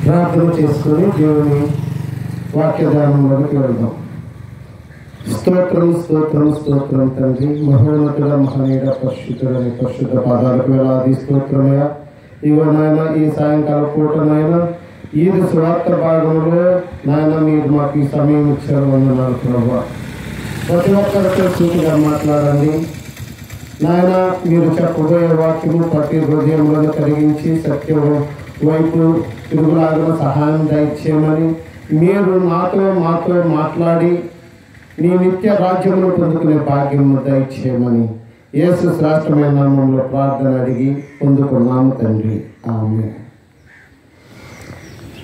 ప్రార్థన చేసుకొని దేవుని వాక్య ధ్యానంలోకి వెళ్దాం. స్తోత్రం స్తోత్రం స్తోత్రం తండ్రి, మహోన్నతుడ మహనీయుడ పరిశుద్ధుడని పరిశుద్ధ పాదాలకు వేలాది స్తోత్రమయ్యా. ఇవనైనా ఈ సాయంకాల పూటనైనా ఈ స్వార్థ భాగంలో నాయన మీరు మాకు ఈ సమయం ఇచ్చారు వందనాలు ప్రభువా. ప్రతి ఒక్కరితో సూటిగా మాట్లాడండి నాయన. మీరు చెప్పబోయే వాక్యము ప్రతి హృదయంలో కలిగించి సత్యం వైపు తిరుగులాగా సహాయం దయచేయమని, మీరు మాతో మాట్లాడి నీ నిత్య రాజ్యమును పొందుకునే భాగ్యమును దయచేయమని యేసు శ్రేష్టమైన నామములో ప్రార్థన అడిగి పొందుకున్నాము తండ్రి, ఆమేన్.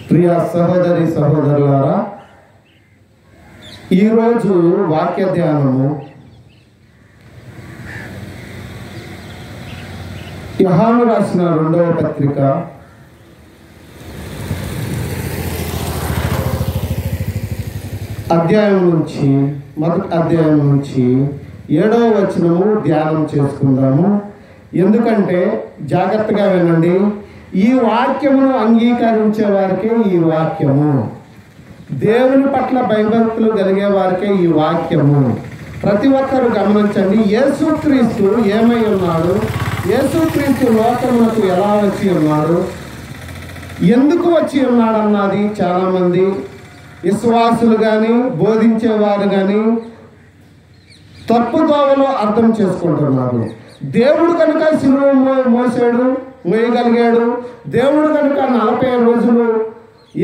ప్రియ సహోదరి సహోదరులారా, ఈరోజు వాక్య ధ్యానము యోహాను రాసిన 2వ పత్రిక 1వ అధ్యాయం నుంచి 7వ వచనము ధ్యానం చేసుకుందాము. ఎందుకంటే జాగ్రత్తగా వినండి, ఈ వాక్యమును అంగీకరించే వారికే ఈ వాక్యము, దేవుని పట్ల భయభక్తులు కలిగే వారికే ఈ వాక్యము. ప్రతి ఒక్కరు గమనించండి, యేసుక్రీస్తు ఏమై ఉన్నాడు, యేసుక్రీస్తు లోకమునకు ఎలా వచ్చి ఉన్నాడు, ఎందుకు వచ్చి ఉన్నాడు అన్నది చాలామంది విశ్వాసులు కానీ బోధించేవారు కానీ తప్పుదోవలో అర్థం చేసుకుంటున్నారు. దేవుడు కనుక శిలువ మోసాడు, మోయగలిగాడు, దేవుడు కనుక 40 రోజులు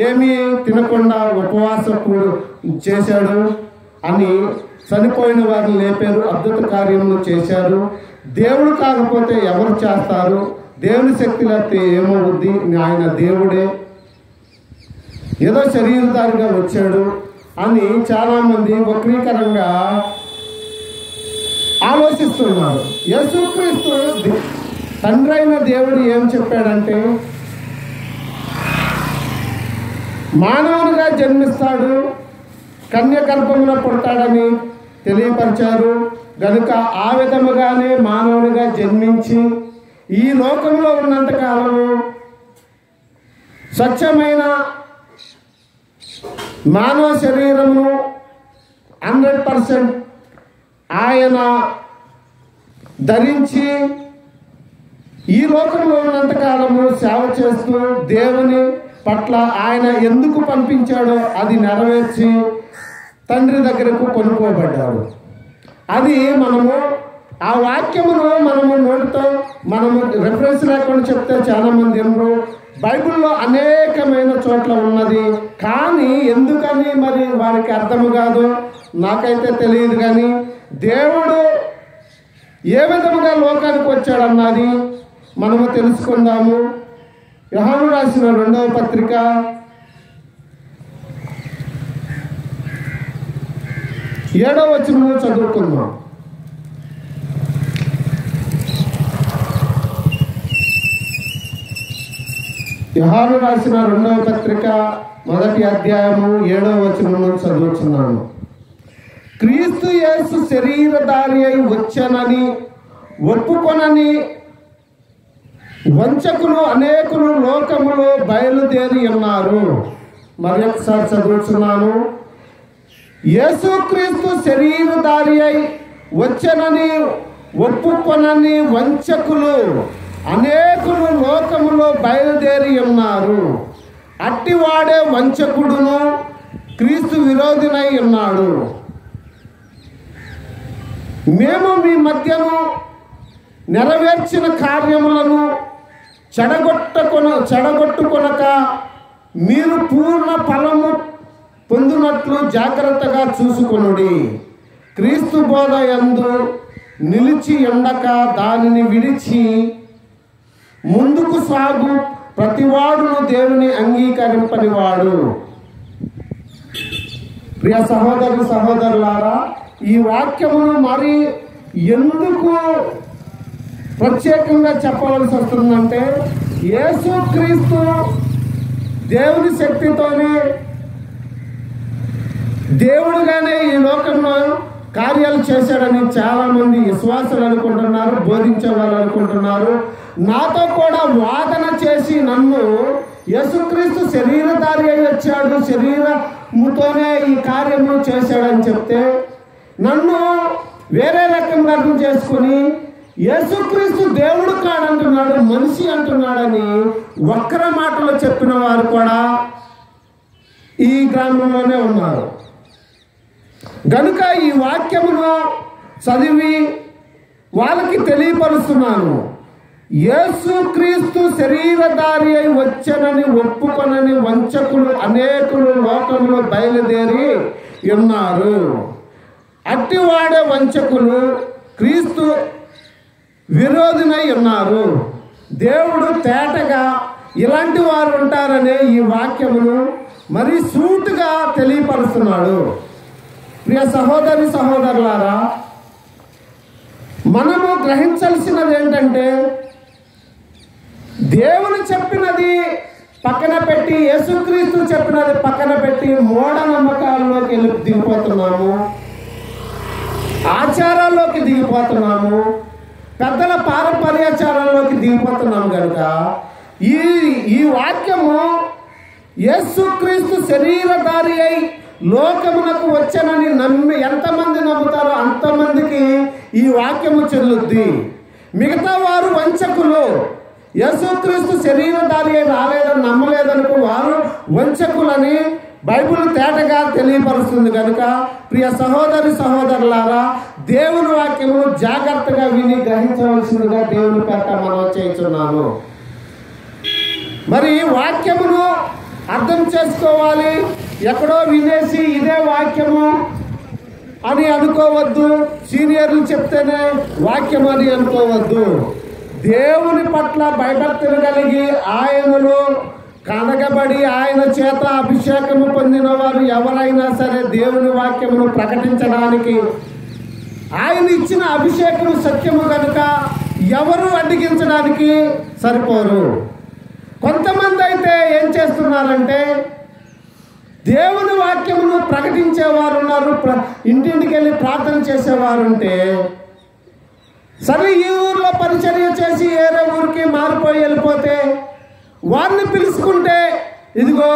ఏమీ తినకుండా ఉపవాసం చేశాడు అని చనిపోయిన వారిని లేపారు, అద్భుత కార్యములు చేశారు. దేవుడు కాకపోతే ఎవరు చేస్తారు? దేవుని శక్తి లేకపోతే ఏమవుద్ది? ఆయన దేవుడే, ఏదో శరీరధారిగా వచ్చాడు అని చాలామంది వక్రీకరంగా ఆలోచిస్తున్నారు. యేసుక్రీస్తు తండ్రి అయిన దేవుడు ఏం చెప్పాడంటే, మానవునిగా జన్మిస్తాడు, కన్య గర్భమున పుడతాడని తెలియపరిచారు. గనుక ఆ విధముగానే మానవునిగా జన్మించి ఈ లోకంలో ఉన్నంతకాలము స్వచ్ఛమైన మానవ శరీరము 100% ఆయన ధరించి ఈ లోకంలో ఉన్నంతకాలము సేవ చేస్తూ దేవుని పట్ల ఆయన ఎందుకు పంపించాడో అది నెరవేర్చి తండ్రి దగ్గరకు కొనుక్కోబడ్డాడు. అది మనము ఆ వాక్యమును మనము నోటితో మనము రెఫరెన్స్ లేకుండా చెప్తే చాలామంది ఎవరు బైబిల్లో అనేకమైన చోట్ల ఉన్నది, కానీ ఎందుకని మరి వారికి అర్థము కాదు, నాకైతే తెలియదు. కానీ దేవుడు ఏ విధముగా లోకానికి వచ్చాడన్నది మనము తెలుసుకుందాము. యోహాను రాసిన 2వ పత్రిక 7వ వచనము చదువుకుందాం. యోహాను రాసిన 2వ పత్రిక 1వ అధ్యాయము 7వ వచనము చదువుతున్నాను. క్రీస్తు యేసు శరీరధారి అయి వచ్చనని ఒప్పుకొనని వంచకులు అనేకులు లోకములో బయలుదేరి ఉన్నారు. మరి ఒకసారి చదువుతున్నాను. యేసుక్రీస్తు శరీరధారి అయి వచ్చనని ఒప్పుకొనని వంచకులు అనేకులు లోకములో బయలుదేరి ఉన్నారు. అట్టివాడే వంచకుడును క్రీస్తు విరోధినై ఉన్నాడు. మేము మీ మధ్యను నెరవేర్చిన కార్యములను చెడగొట్టుకొనక మీరు పూర్ణ ఫలము పొందినట్లు జాగ్రత్తగా చూసుకొనుడి. క్రీస్తు బోధ యందు నిలిచి ఉండక దానిని విడిచి ముందుకు సాగు ప్రతివాడును దేవుని అంగీకరింపనివాడు. ప్రియ సహోదరులారా, ఈ వాక్యమును మరి ఎందుకు ప్రత్యేకంగా చెప్పవలసి వస్తుందంటే, యేసుక్రీస్తు దేవుని శక్తితోనే దేవుడుగానే ఈ లోకంలో కార్యాలు చేశాడని చాలామంది విశ్వాసులు అనుకుంటున్నారు, బోధించే వాళ్ళు అనుకుంటున్నారు. నాతో కూడా వాదన చేసి నన్ను యేసుక్రీస్తు శరీరధారి అయి వచ్చాడు, శరీరముతోనే ఈ కార్యము చేశాడని చెప్తే నన్ను వేరే రకంగా అర్థం చేసుకుని యేసుక్రీస్తు దేవుడు కాడంటున్నాడు, మనిషి అంటున్నాడని వక్ర మాటలు చెప్పిన వారు కూడా ఈ గ్రామంలోనే ఉన్నారు. గనుక ఈ వాక్యమును చదివి వాళ్ళకి తెలియపరుస్తున్నాను. యేసుక్రీస్తు శరీరధారి అయి వచ్చనని ఒప్పుకొనని వంచకులు అనేకులు లోకంలో బయలుదేరి ఉన్నారు. అట్టివాడే వంచకులు క్రీస్తు విరోధినై ఉన్నారు. దేవుడు తేటగా ఇలాంటి వారు ఉంటారనే ఈ వాక్యమును మరి సూటుగా తెలియపరుస్తున్నాడు. ప్రియ సహోదరి సహోదరులారా, మనము గ్రహించాల్సినది ఏంటంటే దేవుని చెప్పినది పక్కన పెట్టి, యేసుక్రీస్తు చెప్పినది పక్కన పెట్టి మూఢనమ్మకాల్లోకి దిగిపోతున్నాము, ఆచారాల్లోకి దిగిపోతున్నాము, పెద్దల పారంపర్యాచారాల్లోకి దిగిపోతున్నాము. కనుక ఈ వాక్యము యేసుక్రీస్తు శరీరధారి అయి లోకమునకు వచ్చనని నమ్మి ఎంతమంది నమ్ముతారో అంతమందికి ఈ వాక్యము చెల్లుద్ది. మిగతా వారు వంచకులు. యేసుక్రీస్తు శరీరధారి అయి రాలేదని నమ్మలేదనుకో వారు వంచకులని బైబిల్ తేటగా తెలియపరుస్తుంది. కనుక ప్రియ సహోదరి సహోదరులారా, దేవుని వాక్యము జాగ్రత్తగా విని గ్రహించవలసిందిగా దేవుని పేట మనం చేస్తున్నాము. మరి వాక్యమును అర్థం చేసుకోవాలి. ఎక్కడో వినేసి ఇదే వాక్యము అని అనుకోవద్దు, సీనియర్లు చెప్తేనే వాక్యం అని అనుకోవద్దు. దేవుని పట్ల భయభక్తులు కలిగి ఆయనలో కనగబడి ఆయన చేత అభిషేకము పొందిన వారు ఎవరైనా సరే దేవుని వాక్యమును ప్రకటించడానికి ఆయన ఇచ్చిన అభిషేకము సత్యము కనుక ఎవరు అడ్డగించడానికి సరిపోరు. కొంతమంది అయితే ఏం చేస్తున్నారంటే దేవుని వాక్యమును ప్రకటించేవారు ఉన్నారు, ఇంటింటికి వెళ్ళి ప్రార్థన చేసేవారు ఉంటే సరే ఈ ఊర్లో పరిచర్య చేసి ఏరే ఊరికి మారిపోయి వెళ్ళిపోతే వారిని పిలుచుకుంటే ఇదిగో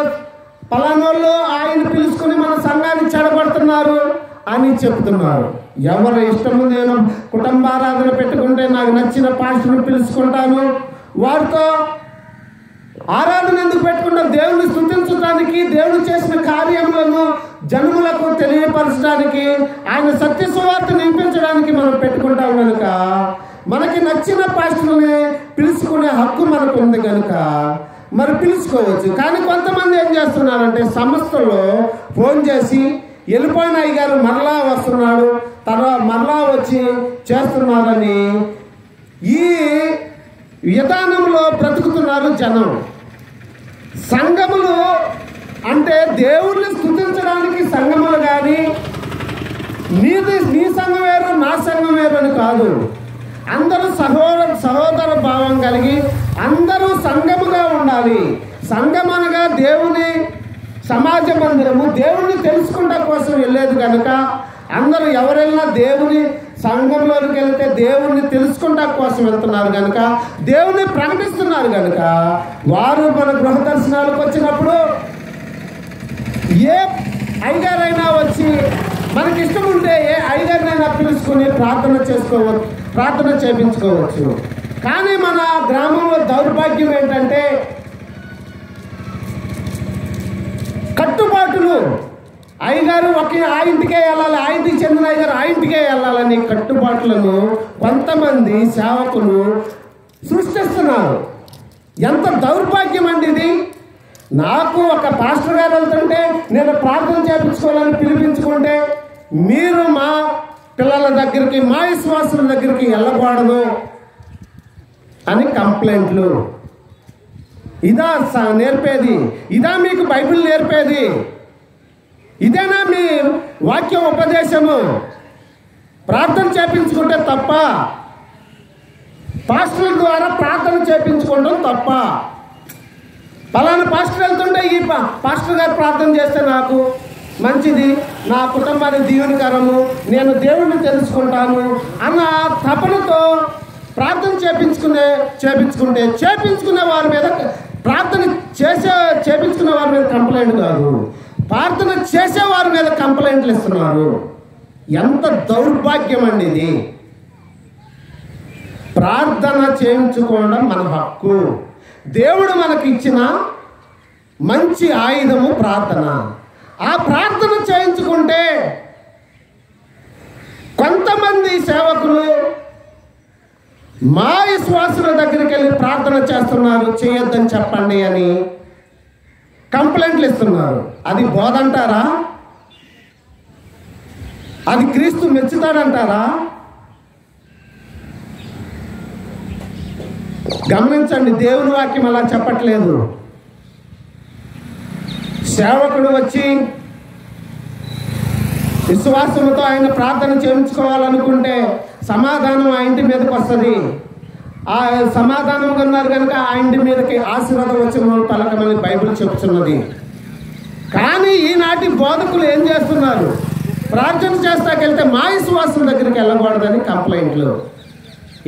పలానోళ్ళు ఆయన పిలుచుకుని మన సంఘాన్ని చెడగొడుతున్నారు అని చెప్తున్నారు. ఎవరు ఇష్టము, నేను కుటుంబారాధన పెట్టుకుంటే నాకు నచ్చిన పాస్టర్ని పిలుచుకుంటాను, వారితో ఆరాధన ఎందుకు పెట్టుకుంటాం? దేవుని స్తుతించడానికి, దేవుడు చేసిన కార్యములను జనములకు తెలియపరచడానికి, ఆయన సత్య సువార్త నింపించడానికి మనం పెట్టుకుంటాం. కనుక మనకి నచ్చిన పాస్టర్ని పిలుచుకునే హక్కు మనకు ఉంది కనుక మరి పిలుచుకోవచ్చు. కానీ కొంతమంది ఏం చేస్తున్నారంటే సంస్థలో ఫోన్ చేసి వెళ్ళిపోయిన అయ్యగారు మరలా వస్తున్నాడు, తర్వాత మరలా వచ్చి చేస్తున్నారని ఈ విధానంలో బ్రతుకుతున్నారు జనం. సంఘములు అంటే దేవుణ్ణి స్తుతించడానికి సంఘములు కానీ నీ సంఘం వేరు నా సంఘం వేరు అని కాదు. అందరూ సహోదర భావం కలిగి అందరూ సంఘముగా ఉండాలి. సంఘం అనగా దేవుని సమాజ మందిరము, దేవుణ్ణి తెలుసుకుంటా కోసం వెళ్ళేది కనుక అందరూ ఎవరైనా దేవుని సంఘంలోకి వెళ్తే దేవుణ్ణి తెలుసుకుంటా కోసం వెళ్తున్నారు కనుక, దేవుని ప్రకటిస్తున్నారు కనుక వారు మన గృహ దర్శనాలకు వచ్చినప్పుడు ఏ అయ్యగారైనా వచ్చి మనకి ఇష్టం ఉంటే ఏ అయ్యగారినైనా పిలుచుకుని ప్రార్థన చేయించుకోవచ్చు. కానీ మన గ్రామంలో దౌర్భాగ్యం ఏంటంటే కట్టుబాటులు. అయ్యగారు ఆ ఇంటికే వెళ్ళాలి, ఆ ఇంటికి చెందిన అయ్యగారు ఆ ఇంటికే వెళ్ళాలని కట్టుబాట్లను కొంతమంది సేవకులు సృష్టిస్తున్నారు. ఎంత దౌర్భాగ్యం అండి ఇది. నాకు ఒక పాస్టర్ గారు వెళ్తుంటే నేను ప్రార్థన చేయించుకోవాలని పిలిపించుకుంటే మీరు మా పిల్లల దగ్గరికి, మా విశ్వాసుల దగ్గరికి వెళ్ళకూడదు అని కంప్లైంట్లు. ఇదా నేర్పేది? ఇదా మీకు బైబిల్ నేర్పేది? ఇదేనా మీ వాక్య ఉపదేశము? ప్రార్థన చేయించుకుంటే తప్ప, పాస్టర్ల ద్వారా ప్రార్థన చేయించుకోవడం తప్ప. పలానా పాస్టర్ వెళ్తుంటే ఈ పాస్టర్ గారు ప్రార్థన చేస్తే నాకు మంచిది, నా కుటుంబానికి దీవెనకరము, నేను దేవుణ్ణి తెలుసుకుంటాను అన్న తపనతో ప్రార్థన చేయించుకునే వారి మీద ప్రార్థన చేపించుకున్న వారి మీద కంప్లైంట్ కాదు, ప్రార్థన చేసేవారి మీద కంప్లైంట్లు ఇస్తున్నారు. ఎంత దౌర్భాగ్యం అండి ఇది. ప్రార్థన చేయించుకోవడం మన హక్కు. దేవుడు మనకి ఇచ్చిన మంచి ఆయుధము ప్రార్థన. ఆ ప్రార్థన చేయించుకుంటే కొంతమంది సేవకులు మా విశ్వాసుల దగ్గరికి వెళ్ళి ప్రార్థన చేస్తున్నారు, చేయొద్దని చెప్పండి అని కంప్లైంట్లు ఇస్తున్నారు. అది బోధంటారా? అది క్రీస్తు మెచ్చుతాడంటారా? గమనించండి, దేవుని వాక్యం అలా చెప్పట్లేదు. సేవకుడు వచ్చి విశ్వాసంతో ఆయన ప్రార్థన చేయించుకోవాలనుకుంటే సమాధానం ఆ ఇంటి మీదకి వస్తుంది. ఆ సమాధానం కన్నారు కనుక ఆ ఇంటి మీదకి ఆశీర్వాదం వచ్చిన పలకమని బైబిల్ చెప్తున్నది. కానీ ఈనాటి బోధకులు ఏం చేస్తున్నారు? ప్రార్థన చేస్తాకెళ్తే మా విశ్వాసం దగ్గరికి వెళ్ళకూడదని కంప్లైంట్లు.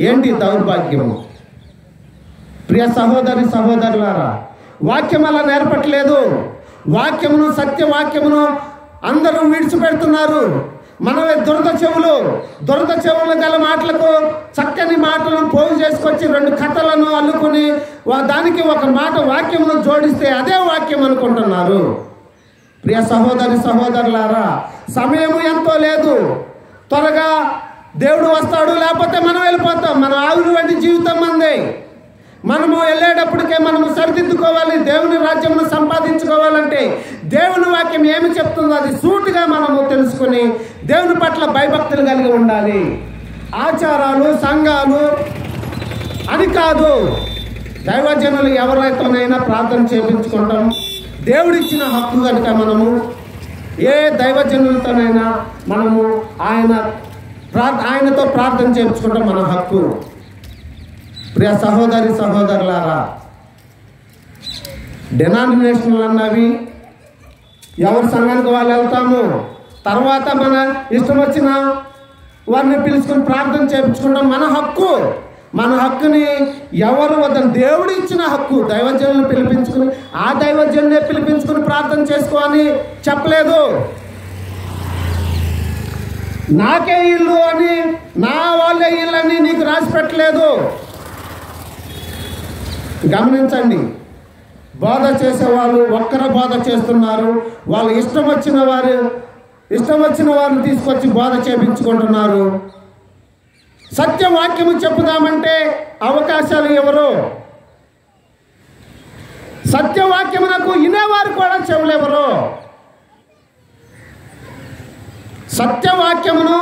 ఏంటి దౌర్భాగ్యము? ప్రియ సహోదరి సహోదరులారా, వాక్యం అలా నేర్పట్లేదు. వాక్యమును, సత్యవాక్యమును అందరూ విడిచిపెడుతున్నారు. మనమే దురద చెవులు గల మాటలకు చక్కని మాటలను పోగు చేసుకొచ్చి 2 కథలను అల్లుకుని దానికి ఒక మాట వాక్యమును జోడిస్తే అదే వాక్యం అనుకుంటున్నారు. ప్రియ సహోదరి సహోదరులారా, సమయము ఎంతో లేదు. త్వరగా దేవుడు వస్తాడు, లేకపోతే మనం వెళ్ళిపోతాం. మన ఆవులు వంటి జీవితం మందే. మనము వెళ్ళేటప్పటికే మనము సరిదిద్దుకోవాలి. దేవుని రాజ్యమును సంపాదించుకోవాలంటే దేవుని వాక్యం ఏమి చెప్తుందో అది సూటిగా మనము తెలుసుకుని దేవుని పట్ల భయభక్తులు కలిగి ఉండాలి. ఆచారాలు, సంఘాలు అని కాదు. దైవజనులు ఎవరైతేనైనా ప్రార్థన చేయించుకుంటాం. దేవుడిచ్చిన హక్కు కనుక మనము ఏ దైవజనులతోనైనా మనము ఆయనతో ప్రార్థన చేయించుకుంటాం, మన హక్కు. ప్రియ సహోదరి సహోదరులారా, డినామినేషన్లు అన్నవి ఎవరి సంఘానికి వాళ్ళు వెళ్తాము. తర్వాత మన ఇష్టం వచ్చిన వారిని పిలుచుకుని ప్రార్థన చేయించుకుంటాం, మన హక్కు. మన హక్కుని ఎవరు వద్దని దేవుడు ఇచ్చిన హక్కు. దైవజనులను పిలిపించుకుని ఆ దైవజనునే పిలిపించుకుని ప్రార్థన చేసుకోని చెప్పలేదు. నాకే ఇల్లు అని, నా వాళ్ళే ఇల్లు అని నీకు రాసి పెట్టలేదు. గమనించండి, బోధ చేసేవాళ్ళు ఒక్కరు బోధ చేస్తున్నారు. వాళ్ళు ఇష్టం వచ్చిన వారిని తీసుకొచ్చి బోధ చేయించుకుంటున్నారు. సత్యవాక్యము చెప్పుదామంటే అవకాశాలు ఎవరు? సత్యవాక్యమునకు వినేవారు కూడా చెవులెవరు? సత్యవాక్యమును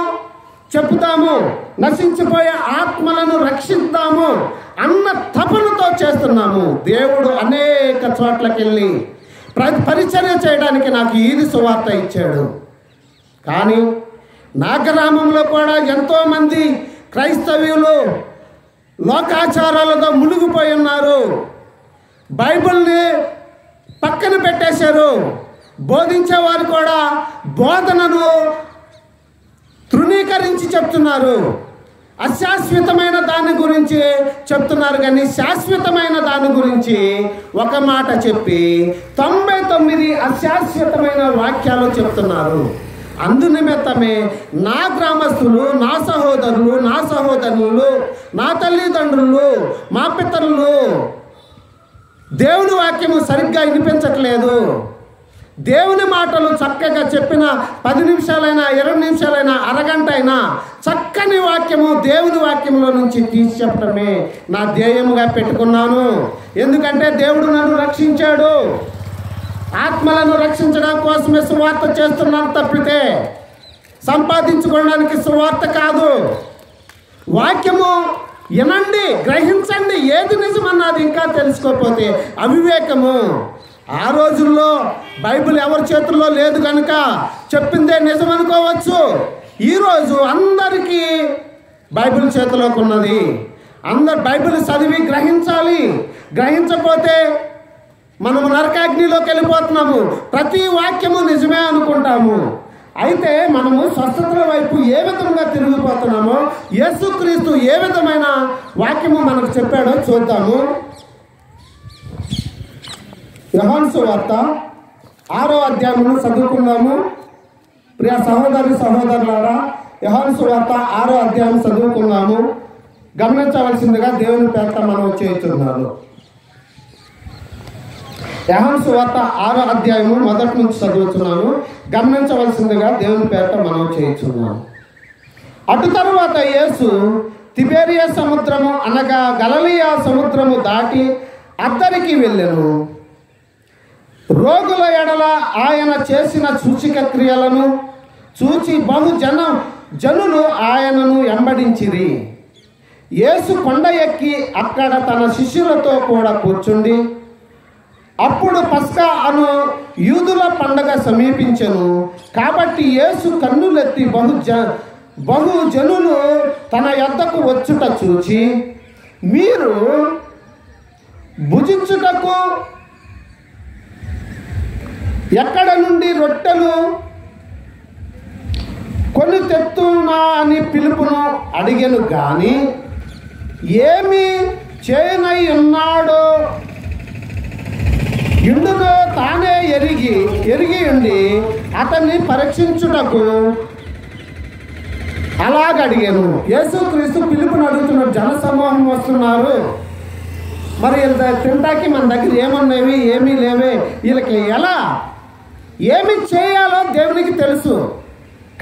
చెప్పుతాము, నశించిపోయే ఆత్మలను రక్షిద్దాము అన్న తపనతో చేస్తున్నాము. దేవుడు అనేక చోట్లకి వెళ్ళి పరిచర్య చేయడానికి నాకు ఈది సువార్త ఇచ్చాడు. కానీ నా గ్రామంలో కూడా ఎంతోమంది క్రైస్తవులు లోకాచారాలతో మునిగిపోయి ఉన్నారు. బైబిల్ని పక్కన పెట్టేశారు. బోధించేవారు కూడా బోధనను తృణీకరించి చెప్తున్నారు. అశాశ్వతమైన దాని గురించి చెప్తున్నారు, కానీ శాశ్వతమైన దాని గురించి ఒక మాట చెప్పి 99 అశాశ్వతమైన వాక్యాలు చెప్తున్నారు. అందునిమిత్తమే నా గ్రామస్తులు, నా సహోదరులు, నా సహోదరులు, నా తల్లిదండ్రులు, మా పితరులు దేవుని వాక్యము సరిగ్గా వినిపించట్లేదు. దేవుని మాటలు చక్కగా చెప్పిన 10 నిమిషాలైనా 20 నిమిషాలైనా అరగంట అయినా చక్కని వాక్యము దేవుని వాక్యంలో నుంచి తీసి చెప్పడమే నా ధ్యేయముగా పెట్టుకున్నాను. ఎందుకంటే దేవుడు నన్ను రక్షించాడు. ఆత్మలను రక్షించడం కోసమే సువార్త చేస్తున్నాను తప్పితే సంపాదించుకోవడానికి సువార్త కాదు. వాక్యము వినండి, గ్రహించండి. ఏది నిజమన్నది ఇంకా తెలుసుకోకపోతే అవివేకము. ఆ రోజుల్లో బైబిల్ ఎవరి చేతుల్లో లేదు కనుక చెప్పిందే నిజం అనుకోవచ్చు. ఈరోజు అందరికీ బైబిల్ చేతిలోకి ఉన్నది. అందరు బైబిల్ చదివి గ్రహించాలి. గ్రహించకపోతే మనము నరకాగ్నిలోకి వెళ్ళిపోతున్నాము. ప్రతి వాక్యము నిజమే అనుకుంటాము. అయితే మనము స్వస్థతల వైపు ఏ విధంగా తిరిగిపోతున్నామో, యేసుక్రీస్తు ఏ విధమైన వాక్యము మనకు చెప్పాడో చూద్దాము. యోహాను సువార్త 6వ అధ్యాయమును చదువుకుందాము. ప్రియ సహోదరి సహోదరులారా, యోహాను సువార్త 6వ అధ్యాయం చదువుకుందాము. గమనించవలసిందిగా దేవుని పేరిట మనం చేస్తున్నాను. యోహాను సువార్త 6వ అధ్యాయము మొదటి నుంచి చదువుతున్నాను. గమనించవలసిందిగా దేవుని పేరిట మనం చేస్తున్నాము. అటు తరువాత యేసు తిబెరియా సముద్రము అనగా గలిలయ సముద్రము దాటి అద్దరికి వెళ్ళెను. రోగుల ఎడల ఆయన చేసిన సూచక క్రియలను చూచి జనులు ఆయనను వెంబడించిరి. యేసు కొండ ఎక్కి అక్కడ తన శిష్యులతో కూడా కూర్చుండి, అప్పుడు పస్కా అను యూదుల పండగ సమీపించెను. కాబట్టి యేసు కన్నులెత్తి బహు జనులు తన యొద్దకు వచ్చుట చూచి, మీరు భుజించుటకు ఎక్కడ నుండి రొట్టెలు కొని తెత్తునా అని పిలుపును అడిగెను. గాని ఏమి చేయనై ఉన్నాడో ఇందులో తానే ఎరిగి ఉండి అతన్ని పరీక్షించుటకు అలాగడిగాను. యేసుక్రీస్తు పిలుపుని అడుగుతున్నాడు. జనసమూహం వస్తున్నారు, మరి తింటాకి మన దగ్గర ఏమన్నాయి, ఏమీ లేవే, వీళ్ళకి ఎలా ఏమి చేయాలో దేవునికి తెలుసు.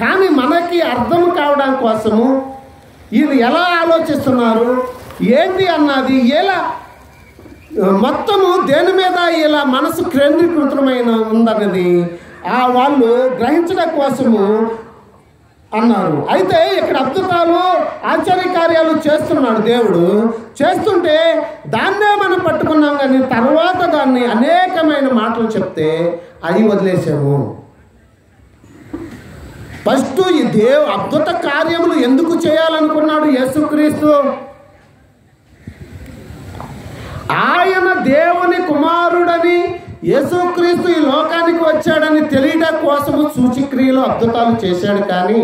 కానీ మనకి అర్థం కావడం కోసము వీళ్ళు ఎలా ఆలోచిస్తున్నారు ఏంటి అన్నది, ఎలా మొత్తము దేని మీద ఇలా మనసు కేంద్రీకృతమైన ఉందన్నది వాళ్ళు గ్రహించడం కోసము అన్నారు. అయితే ఇక్కడ అద్భుతాలు ఆశ్చర్యకార్యాలు చేస్తున్నాడు దేవుడు. చేస్తుంటే దాన్నే మనం పట్టుకున్నాం, కానీ తర్వాత దాన్ని అనేకమైన మాటలు చెప్తే అవి వదిలేసాము. ఫస్ట్ ఈ అద్భుత కార్యములు ఎందుకు చేయాలనుకున్నాడు యేసుక్రీస్తు? ఆయన దేవుని కుమారుడని, యేసుక్రీస్తు ఈ లోకానికి వచ్చాడని తెలియడం కోసము సూచక్రియలు అద్భుతాలు చేశాడు. కానీ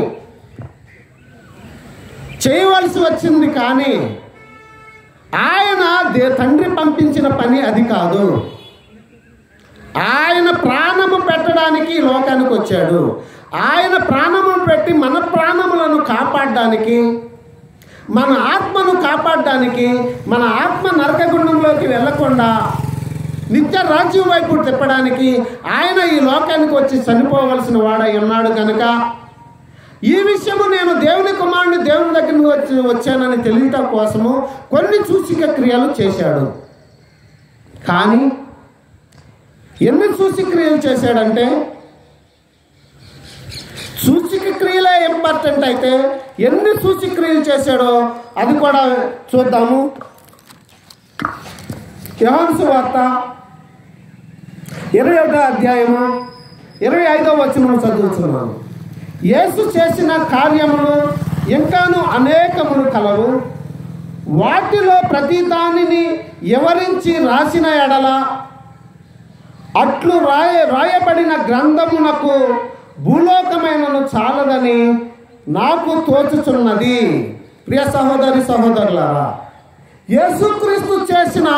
చేయవలసి వచ్చింది, కానీ ఆయన తండ్రి పంపించిన పని అది కాదు. ఆయన ప్రాణము పెట్టడానికి ఈ లోకానికి వచ్చాడు. ఆయన ప్రాణము పెట్టి మన ప్రాణములను కాపాడడానికి, మన ఆత్మను కాపాడడానికి, మన ఆత్మ నరకగుండంలోకి వెళ్లకుండా నిత్య రాజ్యం వైపు తిప్పడానికి ఆయన ఈ లోకానికి వచ్చి చనిపోవలసిన వాడై ఉన్నాడు. కనుక ఈ విషయము నేను దేవుని కుమారుని దేవుని దగ్గరికి వచ్చానని తెలియటం కోసము కొన్ని సూచక క్రియలు చేశాడు. కానీ ఎన్ని సూచక్రియలు చేశాడంటే, సూచక క్రియలే ఇంపార్టెంట్ అయితే ఎన్ని సూచక్రియలు చేశాడో అది కూడా చూద్దాము. యోహాను సువార్త 21వ అధ్యాయము 25వ వచనం చదువుతున్నాను. యేసు చేసిన కార్యములు ఇంకాను అనేకములు కలవు. వాటిలో ప్రతి దానిని వివరించి రాసిన ఎడల అట్లు రాయబడిన గ్రంథమునకు భూలోకమైనను చాలదని నాకు తోచుచున్నది. ప్రియ సహోదరి సహోదరులారా, యేసుక్రీస్తు చేసిన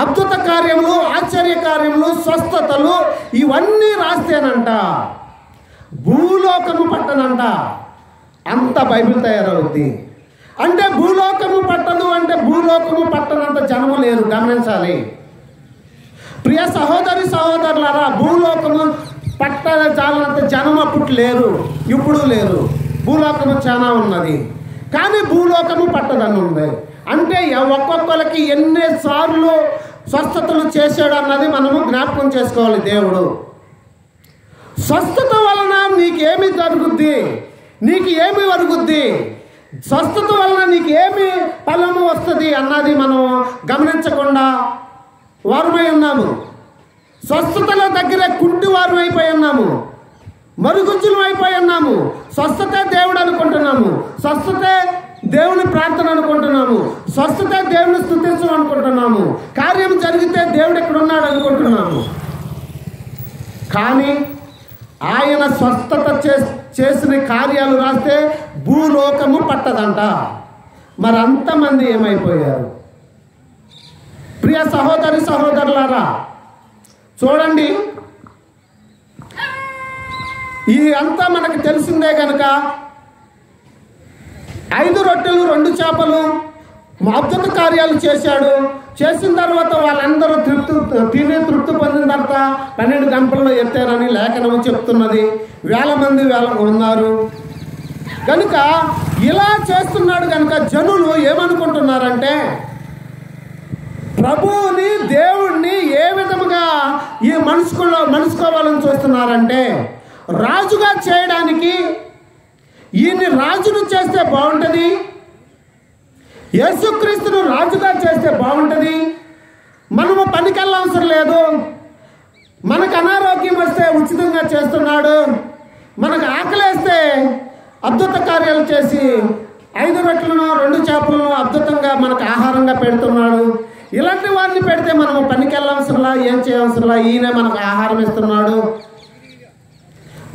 అద్భుత కార్యములు, ఆశ్చర్య కార్యములు, స్వస్థతలు ఇవన్నీ రాస్తేనంట భూలోకము పట్టనంట. అంత బైబిల్ తయారవుద్ది. అంటే భూలోకము పట్టదు అంటే భూలోకము పట్టనంత జనము లేరు. గమనించాలి ప్రియ సహోదరి సహోదరులారా, భూలోకము చాలంత జనం అప్పుడు లేరు, ఇప్పుడు లేరు. భూలోకము చాలా ఉన్నది, కానీ భూలోకము పట్టదని ఉంది. అంటే ఒక్కొక్కరికి ఎన్నిసార్లు స్వస్థతలు చేశాడు అన్నది మనము జ్ఞాపకం చేసుకోవాలి. దేవుడు స్వస్థత వలన నీకేమి జరుగుద్ది, నీకు ఏమి వరుగుద్ది, స్వస్థత వలన నీకు ఏమి ఫలము వస్తుంది అన్నది మనం గమనించకుండా వారమై ఉన్నాము. స్వస్థతల దగ్గర కుంటి వారం అయిపోయి ఉన్నాము, మరుగుజ్జులం అయిపోయి ఉన్నాము. స్వస్థత దేవుడు అనుకుంటున్నాము, స్వస్థత దేవుని ప్రార్థన అనుకుంటున్నాము, స్వస్థత దేవుని స్తుతించడం అనుకుంటున్నాము, కార్యం జరిగితే దేవుడు ఎక్కడున్నాడు అనుకుంటున్నాము. కానీ ఆయన స్వస్థత చేసిన కార్యాలు రాస్తే భూలోకము పట్టదంట. మరి అంతమంది ఏమైపోయారు? ప్రియ సహోదరి సహోదరులారా, చూడండి, ఈ అంతా మనకు తెలిసిందే కనుక 5 రొట్టెలు 2 చేపలు అద్భుత కార్యాలు చేశాడు. చేసిన తర్వాత వాళ్ళందరూ తృప్తి పొందిన తర్వాత 12 గంపల్లో ఎత్తారని లేఖనం చెప్తున్నది. వేల మంది ఉన్నారు కనుక ఇలా చేస్తున్నాడు కనుక జనులు ఏమనుకుంటున్నారంటే ప్రభువుని దేవుణ్ణి ఏ విధముగా ఈ మనుసుకోవాలని చూస్తున్నారంటే రాజుగా చేయడానికి ఈయన్ని రాజును చేస్తే బాగుంటుంది, యేసుక్రీస్తును రాజుగా చేస్తే బాగుంటుంది, మనము పనికెళ్ళవసరం లేదు, మనకు అనారోగ్యం వస్తే ఉచితంగా చేస్తున్నాడు, మనకు ఆకలేస్తే అద్భుత కార్యాలు చేసి 5 రొట్టెలను 2 చేపలను అద్భుతంగా మనకు ఆహారంగా పెడుతున్నాడు. ఇలాంటి వారిని పెడితే మనము పనికెళ్ళవసరంలా, ఏం చేయవసరంలా, ఈయన మనకు ఆహారం ఇస్తున్నాడు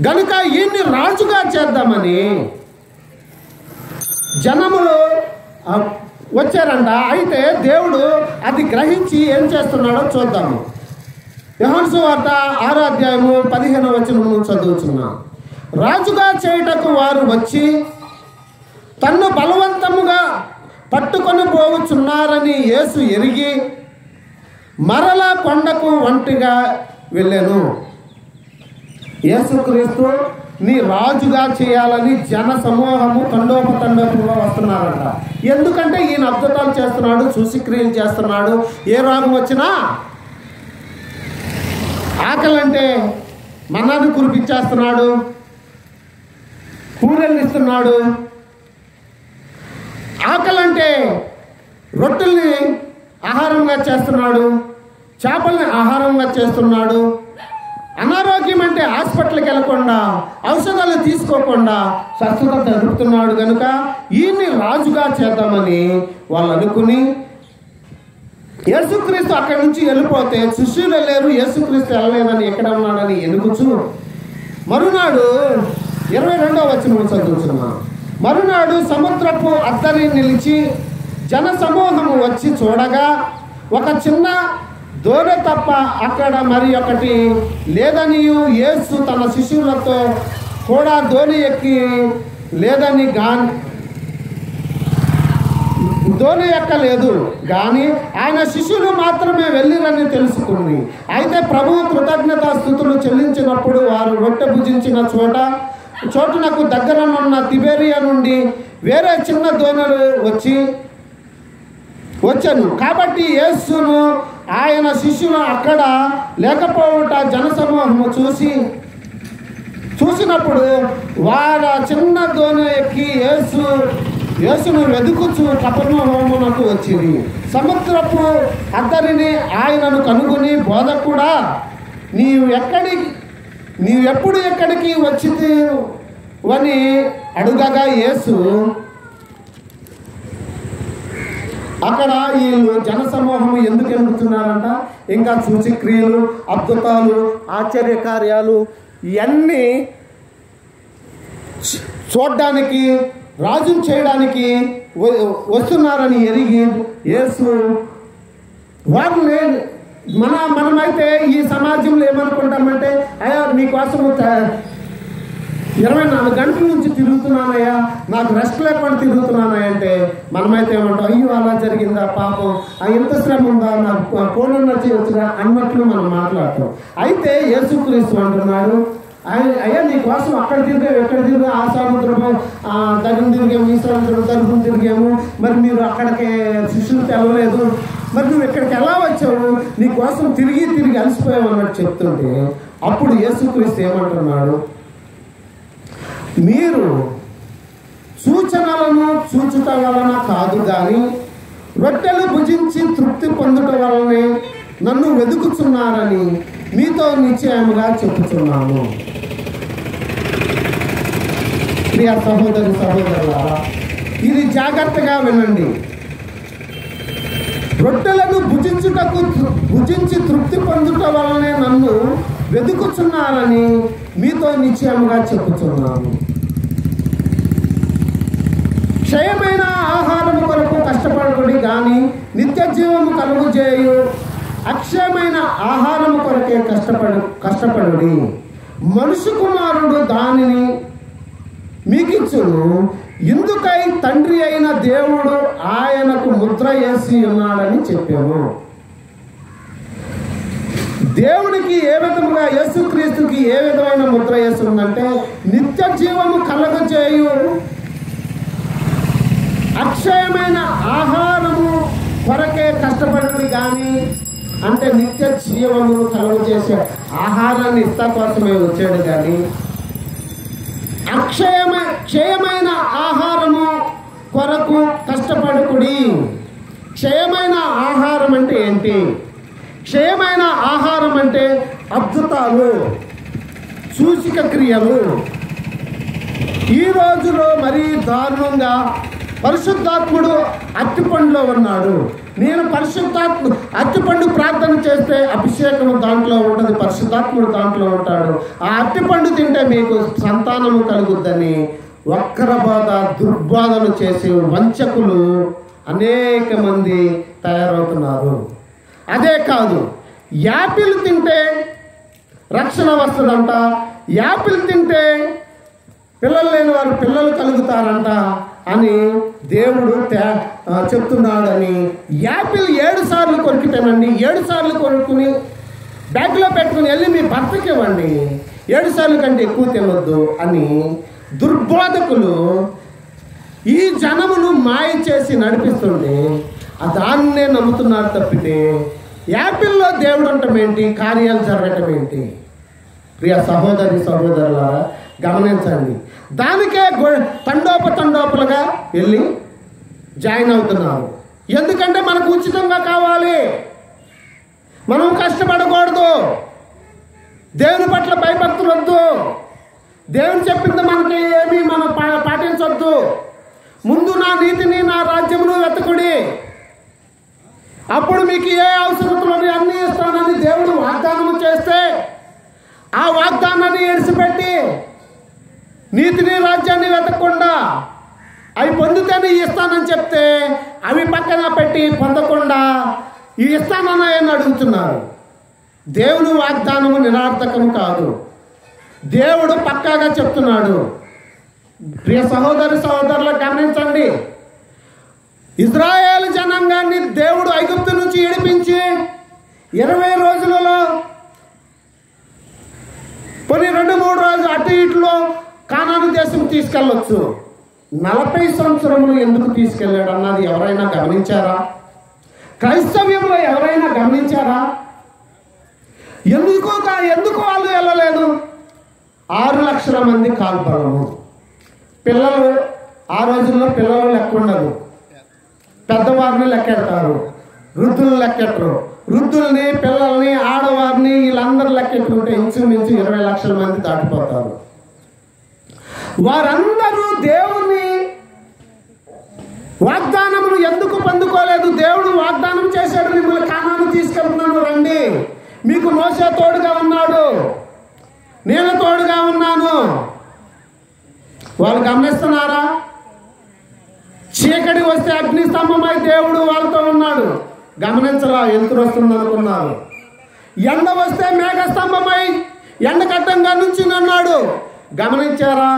గనుక ఈయన్ని రాజుగా చేద్దామని జనములు వచ్చారంట. అయితే దేవుడు అది గ్రహించి ఏం చేస్తున్నాడో చూద్దాము. యోహాను సువార్త 6వ అధ్యాయము 15వ వచనము చదువుతున్నాం. రాజుగా చేయుటకు వారు వచ్చి తన్ను బలవంతముగా పట్టుకొని పోవచ్చున్నారని యేసు ఎరిగి మరలా కొండకు ఒంటిగా వెళ్ళాను. యేసుక్రీస్తు నీ రాజుగా చేయాలని జన సమూహము తండోపతండోపంగా వస్తున్నారంట. ఎందుకంటే ఈయన అద్భుతాలు చేస్తున్నాడు, సూచక్రియలు చేస్తున్నాడు. ఏ రోగం వచ్చినా ఆకలంటే మన్నాన్ని కురిపించేస్తున్నాడు, కూరల్ని ఇస్తున్నాడు, ఆకలంటే రొట్టెల్ని ఆహారంగా చేస్తున్నాడు, చేపల్ని ఆహారంగా చేస్తున్నాడు. అనారోగ్యం అంటే హాస్పిటల్కి వెళ్ళకుండా, ఔషధాలు తీసుకోకుండా స్వస్థత జరుపుతున్నాడు కనుక ఈయన్ని రాజుగా చేద్దామని వాళ్ళు అనుకుని యేసుక్రీస్తు అక్కడి నుంచి వెళ్ళిపోతే శిష్యులు వెళ్ళారు, యేసుక్రీస్తు వెళ్ళలేదని ఎక్కడ ఉన్నాడని ఎనుగుచు మరునాడు 22వ వచనం చదువుతున్నాం. మరునాడు సముద్రపు అద్దరి నిలిచి జన సమూహము వచ్చి చూడగా ఒక చిన్న దోణి తప్ప అక్కడ మరి ఒకటి లేదనియు యేసు తన శిష్యులతో కూడా దోణి ఎక్కి లేదని దోణి ఎక్కలేదు కానీ ఆయన శిష్యులు మాత్రమే వెళ్ళిరని తెలుసుకుంది. అయితే ప్రభువు కృతజ్ఞతాస్తుతులు చెల్లించినప్పుడు వారు రొట్టె భుజించిన చోటునకు దగ్గరనున్న తిబెరియా నుండి వేరే చిన్న దోణులు వచ్చాను. కాబట్టి యేసును ఆయన శిష్యులు అక్కడ లేకపోవట జనసమూహము చూసినప్పుడు వారు చిన్న దోణి ఎక్కి యేసును వెదుకుచు కపెర్నహూమునకు వచ్చింది. సముద్రపు అద్దరిని ఆయనను కనుగొని బోధకుడా నీవెప్పుడు ఎక్కడికి వచ్చితివని అడుగగా యేసు అక్కడ వీళ్ళు జనసమూహం ఎందుకు ఎదుగుతున్నారంట, ఇంకా సూచక్రియలు, అద్భుతాలు, ఆశ్చర్యకార్యాలు ఇవన్నీ చూడడానికి, రాజును చేయడానికి వస్తున్నారని ఎరిగి యేసు వారిని మనమైతే ఈ సమాజంలో ఏమనుకుంటామంటే అయ్యా నీకోసం 24 గంటల నుంచి తిరుగుతున్నానయ్యా, నాకు రెస్ట్ లేకుండా తిరుగుతున్నానయ్య అంటే మనమైతే ఏమంటాం, అయ్యో అలా జరిగిందా పాపం, ఎంత శ్రమ ఉందా, నాకు పోనున్న చేయొచ్చుగా అన్నట్లు మనం మాట్లాడతాం. అయితే యేసుక్రీస్తు అంటున్నాడు, అయ్యా నీ కోసం అక్కడ తిరిగాము, ఎక్కడ తిరిగాము, ఆ సముద్రము దగ్గర తిరిగాము, ఈ సముద్రం తరపున తిరిగాము, మరి మీరు అక్కడికి శిష్యులు తెలవలేదు, మరి నువ్వు ఇక్కడికి ఎలా వచ్చావు, నీ కోసం తిరిగి అలసిపోయావు అన్నట్టు చెప్తుంటే అప్పుడు యేసుక్రీస్తు ఏమంటున్నాడు, మీరు సూచనలను చూచుట వలన కాదు కానీ రొట్టెలు భుజించి తృప్తి పొందుట వలనే నన్ను వెతుకుతున్నారని మీతో నిశ్చయముగా చెప్పుచున్నాను. ప్రియ సహోదరులారా, ఇది జాగ్రత్తగా వినండి. రొట్టెలను భుజించి తృప్తి పొందుట వలనే నన్ను వెతుకుచున్నారని మీతో నిశ్చయముగా చెప్పుచున్నాను. క్షయమైన ఆహారము కొరకు కష్టపడకుడి కానీ నిత్య జీవము కలుగు చేయు అక్షయమైన ఆహారము కొరకే కష్టపడుడి. మనుష్య కుమారుడు దానిని మీకిచ్చును. ఇందుకై తండ్రి అయిన దేవుడు ఆయనకు ముద్ర వేసి ఉన్నాడని చెప్పాము. దేవునికి ఏ విధముగా, యేసుక్రీస్తుకి ఏ విధమైన ముద్ర వేస్తుందంటే నిత్య జీవము కలగజేయు అక్షయమైన ఆహారము కొరకే కష్టపడి కానీ, అంటే నిత్య జీవమును కలుగజేసే ఆహారాన్ని ఇస్తా కోసమే వచ్చాడు కానీ క్షయమైన ఆహారము కొరకు కష్టపడుకుడి. క్షయమైన ఆహారం అంటే ఏంటి? క్షయమైన ఆహారం అంటే అద్భుతాలు, సూచిక క్రియలు. ఈ రోజులో మరీ దారుణంగా పరిశుద్ధాత్ముడు అత్తిపండులో ఉన్నాడు. నేను అత్తిపండు ప్రార్థన చేస్తే అభిషేకం దాంట్లో ఉంటుంది, పరిశుద్ధాత్ముడు దాంట్లో ఉంటాడు. ఆ అత్తిపండు తింటే మీకు సంతానము కలుగుద్దని వక్ర బోధ, దుర్బోధలు చేసే వంచకులు అనేక మంది తయారవుతున్నారు. అదే కాదు, యాపిల్ తింటే రక్షణ వస్తుందంట, యాపిల్ తింటే పిల్లలు లేని వారు పిల్లలు కలుగుతారంట అని దేవుడు చెప్తున్నాడని యాపిల్ 7 సార్లు కొరికితేనండి, 7 సార్లు కొనుక్కుని బ్యాగ్లో పెట్టుకుని వెళ్ళి మీ భర్తకి ఇవ్వండి, 7 సార్లు కంటే ఎక్కువ తినొద్దు అని దుర్బోధకులు ఈ జనమును మాయ చేసి నడిపిస్తుంటే దాన్నే నమ్ముతున్నారు తప్పితే యాపిల్లో దేవుడు ఉండటం ఏంటి, కార్యాలు జరగటం ఏంటి? ప్రియ సహోదరులారా గమనించండి. దానికే తండోపలుగా వెళ్ళి జాయిన్ అవుతున్నారు. ఎందుకంటే మనకు ఉచితంగా కావాలి, మనం కష్టపడకూడదు, దేవుని పట్ల భయభక్తులు వద్దు, దేవుని చెప్పింది మనకి ఏమీ మనం పాటించొద్దు, ముందు నా నీతిని నా రాజ్యమును వెతకుడి, అప్పుడు మీకు ఏ అవసరతలు అన్నీ ఇస్తానని దేవుడు వాగ్దానం చేస్తే ఆ వాగ్దానాన్ని ఎడిసిపెట్టి నీతిని రాజ్యాన్ని వెతకకుండా అవి పొందితేనే ఇస్తానని చెప్తే అవి పక్కన పెట్టి పొందకుండా ఈ ఇస్తానని అడుగుతున్నారు. దేవుని వాగ్దానము నిరర్థకం కాదు, దేవుడు పక్కాగా చెప్తున్నాడు. ప్రియ సహోదరులు గమనించండి. ఇజ్రాయేల్ జనాంగాన్ని దేవుడు ఐగుప్తు నుంచి విడిపించి 20 రోజులలో కొన్ని 2-3 రోజులు అటు ఇటులో కానాను దేశం తీసుకెళ్ళొచ్చు. 40 సంవత్సరములు ఎందుకు తీసుకెళ్ళాడు అన్నది ఎవరైనా గమనించారా? క్రైస్తవ్యంలో ఎవరైనా గమనించారా? ఎందుకు వాళ్ళు వెళ్ళలేదు? 6 లక్షల మంది కాల్బలము. పిల్లలు ఆ రోజుల్లో పిల్లలు లెక్క ఉండదు, పెద్దవారిని లెక్కెడతారు, వృద్ధులను లెక్కెట్టరు. వృద్ధుల్ని, పిల్లల్ని, ఆడవారిని వీళ్ళందరూ లెక్కెట్టుకుంటే ఇంచుమించు 20 లక్షల మంది దాటిపోతారు. వారందరూ దేవుని వాగ్దానమును ఎందుకు పొందుకోలేదు? దేవుడు వాగ్దానం చేశాడు, మిమ్మల్ని కానాను తీసుకెళ్తున్నాను రండి, మీకు మోసే తోడుగా ఉన్నాడు, నేను తోడుగా ఉన్నాను. వాళ్ళు గమనిస్తున్నారా? చీకటి వస్తే అగ్ని స్తంభమై దేవుడు వాళ్ళతో ఉన్నాడు, గమనించరా? వెలుతురు వస్తుంది అనుకున్నారు. ఎండ వస్తే మేఘ స్తంభమై ఎండకట్టంగా నుంచి అన్నాడు, గమనించారా?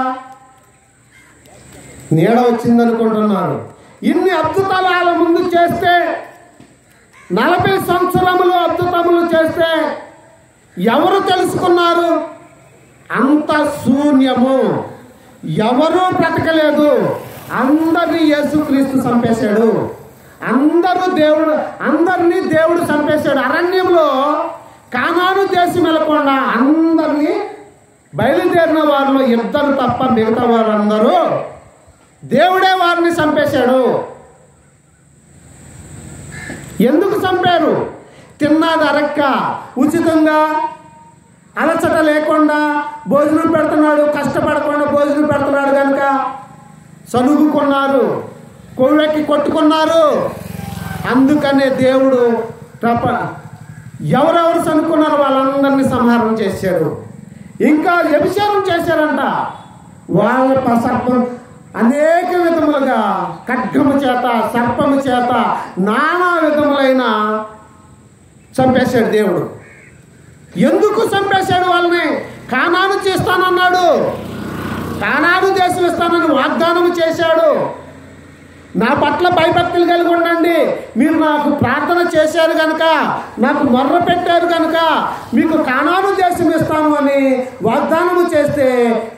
నీడ వచ్చింది అనుకుంటున్నారు. ఇన్ని అద్భుతాలు వాళ్ళ ముందు చేస్తే 40 సంవత్సరములు అద్భుతములు చేస్తే ఎవరు తెలుసుకున్నారు? అంత శూన్యము, ఎవరూ బ్రతకలేదు. అందరినీ యేసుక్రీస్తు చంపేశాడు, అందరినీ దేవుడు చంపేశాడు. అరణ్యంలో కానాను దేశం వెళ్ళకుండా అందరినీ బయలుదేరిన వారిలో 2 తప్ప మిగతా వారందరూ దేవుడే వారిని చంపేశాడు. ఎందుకు చంపారు? తిన్నది అరక్క, ఉచితంగా అలసట లేకుండా భోజనం పెడుతున్నాడు, కష్టపడకుండా భోజనం పెడుతున్నాడు కనుక చదువుకున్నారు, కొవ్వెక్కి కొట్టుకున్నారు. అందుకనే దేవుడు ఎవరెవరు చనుకున్నారో వాళ్ళందరినీ సంహారం చేశాడు. ఇంకా వ్యభిచారం చేశారంట. వాళ్ళ సర్పం అనేక విధములుగా ఖడ్గము చేత, సర్పము చేత, నానా విధములైన చంపేశాడు దేవుడు. ఎందుకు చంపేశాడు వాళ్ళని? కానాను చేస్తానన్నాడు, కానాను దేశం ఇస్తానని వాగ్దానం చేశాడు. నా పట్ల భయభక్తులు కలిగి ఉండండి, మీరు నాకు ప్రార్థన చేశారు కనుక, నాకు మొర్ర పెట్టారు కనుక మీకు కానాను దేశం ఇస్తాను అని వాగ్దానం చేస్తే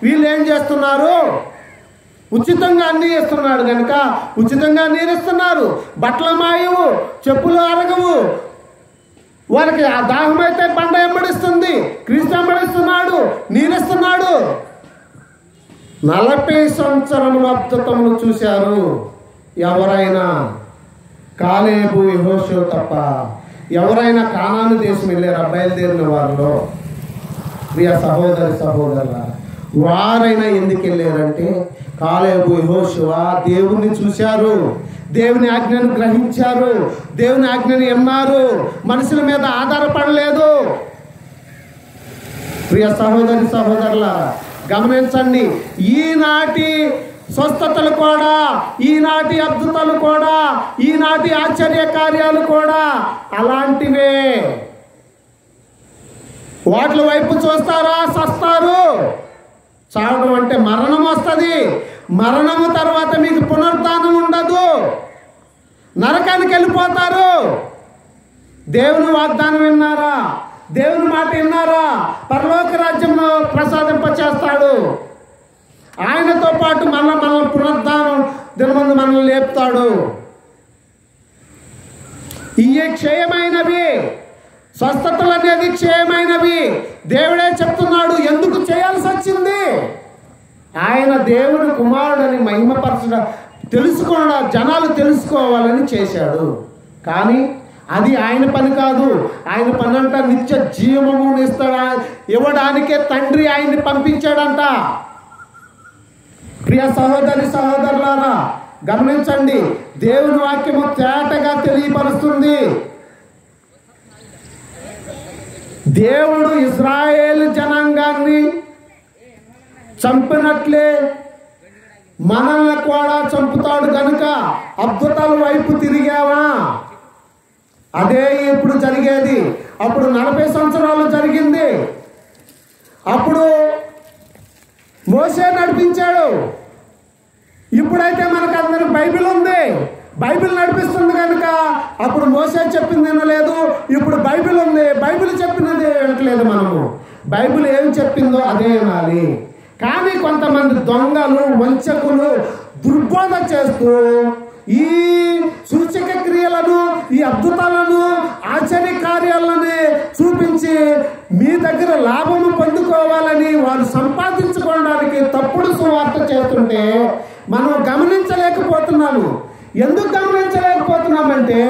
వీళ్ళు ఏం చేస్తున్నారు? ఉచితంగా అన్నీ ఇస్తున్నాడు కనుక ఉచితంగా నీరిస్తున్నారు. బట్టల మాయవు, చెప్పులు అరగవు. వాళ్ళకి ఆ దాహం అయితే బండ ఎంబడిస్తుంది, క్రీస్తు ఎంబడిస్తున్నాడు, నీరిస్తున్నాడు. 40 సంవత్సరముల అద్భుతములు చూశారు ఎవరైనా. కాలేబు, యెహోషువ తప్ప ఎవరైనా కానాను దేశం వెళ్ళారా? బయలుదేరిన వారిలో ప్రియ సహోదరి సహోదరుల, వారైనా ఎందుకు వెళ్ళారంటే కాలేబు, యెహోషువ దేవుణ్ణి చూశారు, దేవుని ఆజ్ఞను గ్రహించారు, దేవుని ఆజ్ఞను విన్నారు, మనుషుల మీద ఆధారపడలేదు. ప్రియ సహోదరి సహోదరుల, గమనించండి, ఈనాటి స్వస్థతలు కూడా, ఈనాటి అద్భుతాలు కూడా, ఈనాటి ఆశ్చర్య కార్యాలు కూడా అలాంటివే. వాటి వైపు చూస్తారా? సస్తారు. చావడం అంటే మరణం వస్తుంది. మరణము తర్వాత మీకు పునరుద్ధానం ఉండదు, నరకానికి వెళ్ళిపోతారు. దేవుని వాగ్దానం విన్నారా? దేవుని మాట విన్నారా? పరలోక రాజ్యంలో ప్రసాదింపచేస్తాడు. ఆయనతో పాటు మనల్ని పునరుద్ధానం దినమందు మనల్ని లేపుతాడు. ఇవి క్షయమైనవి, స్వస్థతలు అనేది క్షయమైనవి. దేవుడే చెప్తున్నాడు. ఎందుకు చేయాల్సి వచ్చింది? ఆయన దేవుని కుమారుడని మహిమపరచడం తెలుసుకోవడం, జనాలు తెలుసుకోవాలని చేశాడు. కానీ అది ఆయన పని కాదు. ఆయన పని అంట నిత్య జీవము ఇస్తాడా ఇవ్వడానికే తండ్రి ఆయన్ని పంపించాడంట. ప్రియ సహోదరి సహోదరులారా, గమనించండి, దేవుని వాక్యము తేటగా తెలియపరుస్తుంది. దేవుడు ఇశ్రాయేలు జనాంగాన్ని చంపినట్లే మనల్ని కూడా చంపుతాడు కనుక అద్భుతాల వైపు తిరిగావా? అదే ఇప్పుడు జరిగేది. అప్పుడు 40 సంవత్సరాలు జరిగింది. అప్పుడు మోసే నడిపించాడు. ఇప్పుడైతే మనకు అందరికి బైబిల్ ఉంది, బైబిల్ నడిపిస్తుంది కనుక అప్పుడు మోసే చెప్పింది వినలేదు, ఇప్పుడు బైబిల్ ఉంది, బైబిల్ చెప్పినది వినట్లేదు. మనము బైబిల్ ఏం చెప్పిందో అదే వినాలి. కానీ కొంతమంది దొంగలు, వంచకులు దుర్బోధ చేస్తూ ఈ సూచక క్రియలను, ఈ అద్భుతాలను, ఆశ్చర్య కార్యాలని చూపించి మీ దగ్గర లాభము పొందుకోవాలని వారు సంపాదించుకోవడానికి తప్పుడు సువార్త చేస్తుంటే మనం గమనించలేకపోతున్నాము. ఎందుకు గమనించలేకపోతున్నామంటే